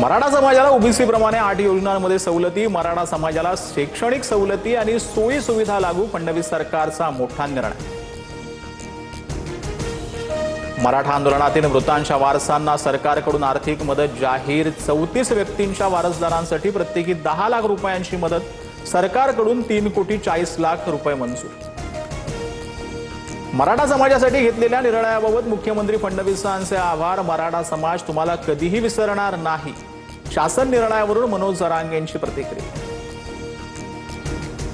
मराठा समाजाला ओबीसी प्रमाणे 8 योजनांमध्ये सवलती, मराठा समाजाला शैक्षणिक सवलती आणि सोयी सुविधा लागू, फडणवीस सरकारचा मोठा निर्णय। मराठा आंदोलनातील मृतांच्या वारसांना सरकारकडून आर्थिक मदत जाहीर, 34 व्यक्तींच्या वारसदारांसाठी प्रत्येकी 10 लाख रुपयांची मदत, सरकारकडून 3,40,00,000 रुपये मंजूर। मराठा समाजासाठी घेतलेल्या निर्णयाबाबत मुख्यमंत्री फडणवीसांचे आभार, मराठा समाज तुम्हाला कधीही विसरणार नाही, शासन निर्णयावरून मनोज जरांगेंची प्रतिक्रिया।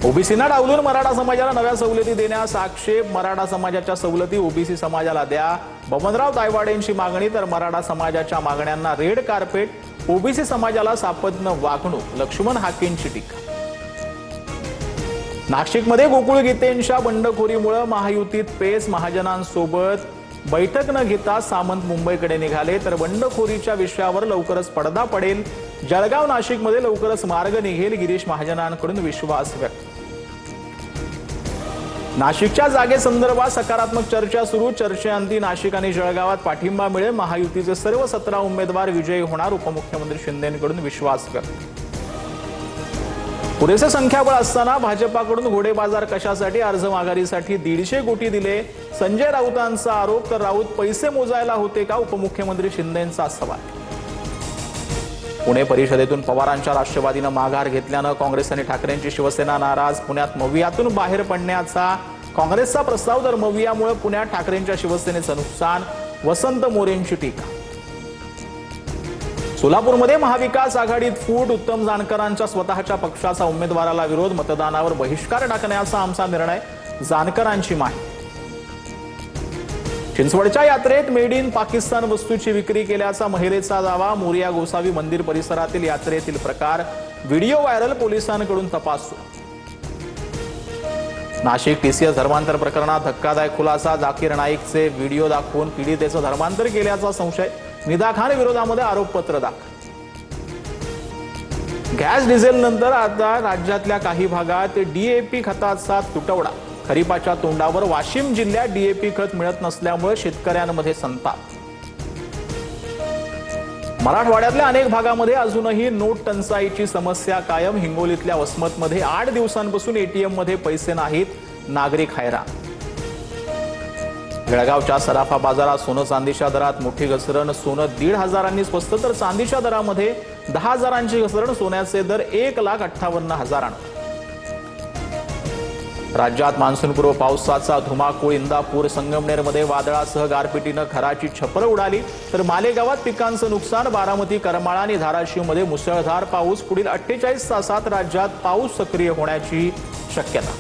ओबीसींना डावलून मराठा समाजाला नव्या सवलती देण्यास आक्षेप, मराठा समाजाच्या सवलती ओबीसी समाजाला द्या, बबनराव तायवाडेंची मागणी, तर मराठा समाजाच्या मागण्यांना रेड कार्पेट, ओबीसी समाजाला सापडणं वागणूक, लक्ष्मण हाकेंची टीका। नाशिकमध्ये गोकुळ गीतेंच्या बंडखोरीमुळे महायुतीत पेच, महाजनांसोबत बैठक न घेता सामंत मुंबईकडे निघाले, तर बंडखोरीच्या विषयावर लवकरच पडदा पडेल, जळगाव नाशिकमध्ये लवकरच मार्ग निघेल, गिरीश महाजनांकडून विश्वास व्यक्त। नाशिकच्या जागेसंदर्भात सकारात्मक चर्चा सुरू, चर्चेअंती नाशिक आणि जळगावात पाठिंबा मिळेल, महायुतीचे सर्व 17 उमेदवार विजयी होणार, उपमुख्यमंत्री शिंदेंकडून विश्वास व्यक्त। पुरेसे संख्याबळ असताना भाजपाकडून घोडेबाजार कशासाठी, अर्ज माघारीसाठी 150 कोटी दिले, संजय राऊतांचा आरोप, तर राऊत पैसे मोजायला होते का, उपमुख्यमंत्री शिंदेंचा सवाल। पुणे परिषदेतून पवारांच्या राष्ट्रवादीनं माघार घेतल्यानं काँग्रेस आणि ठाकरेंची शिवसेना नाराज, पुण्यात मवियातून बाहेर पडण्याचा काँग्रेसचा प्रस्ताव, तर मवियामुळे पुण्यात ठाकरेंच्या शिवसेनेचं नुकसान, वसंत मोरेंची टीका। सोलापूरमध्ये महाविकास आघाडीत फूट, उत्तम जानकरांच्या स्वतःच्या पक्षाचा उमेदवाराला विरोध, मतदानावर बहिष्कार टाकण्याचा आमचा निर्णय, जानकरांची माहिती। चिंचवडच्या यात्रेत मेड इन पाकिस्तान वस्तूची विक्री केल्याचा महिलेचा दावा, मोरिया गोसावी मंदिर परिसरातील यात्रेतील प्रकार, व्हिडिओ व्हायरल, पोलिसांकडून तपास सुरू। नाशिक टीसीएस धर्मांतर प्रकरणात धक्कादायक खुलासा, जाकीर नाईकचे व्हिडिओ दाखवून पीडितेचं धर्मांतर केल्याचा संशय, निदा खान विरोधामध्ये आरोपपत्र दाखल। गॅस डिझेल नंतर आता राज्यातल्या काही भागात डीएपी खताचा तुटवडा, खरीपाच्या तोंडावर वाशिम जिल्ह्यात डीएपी खत मिळत नसल्यामुळे शेतकऱ्यांमध्ये संताप। मराठवाड्यातल्या अनेक भागामध्ये अजूनही नोट टंचाईची समस्या कायम, हिंगोलीतल्या वसमतमध्ये 8 दिवसांपासून एटीएम मध्ये पैसे नाहीत, नागरिक हैराण। जळगावच्या सराफा बाजारात सोनं चांदीच्या दरात मोठी घसरण, सोनं 1,500 स्वस्त, तर चांदीच्या दरामध्ये 10,000ची घसरण, सोन्याचे दर 1,58,000। राज्यात मान्सूनपूर्व पावसाचा धुमाकूळ, इंदापूर संगमनेरमध्ये वादळासह गारपिटीनं घराची छपरं उडाली, तर मालेगावात पिकांचं नुकसान, बारामती, करमाळा आणि धाराशिवमध्ये मुसळधार पाऊस, पुढील 48 तासात राज्यात पाऊस सक्रिय होण्याची शक्यता।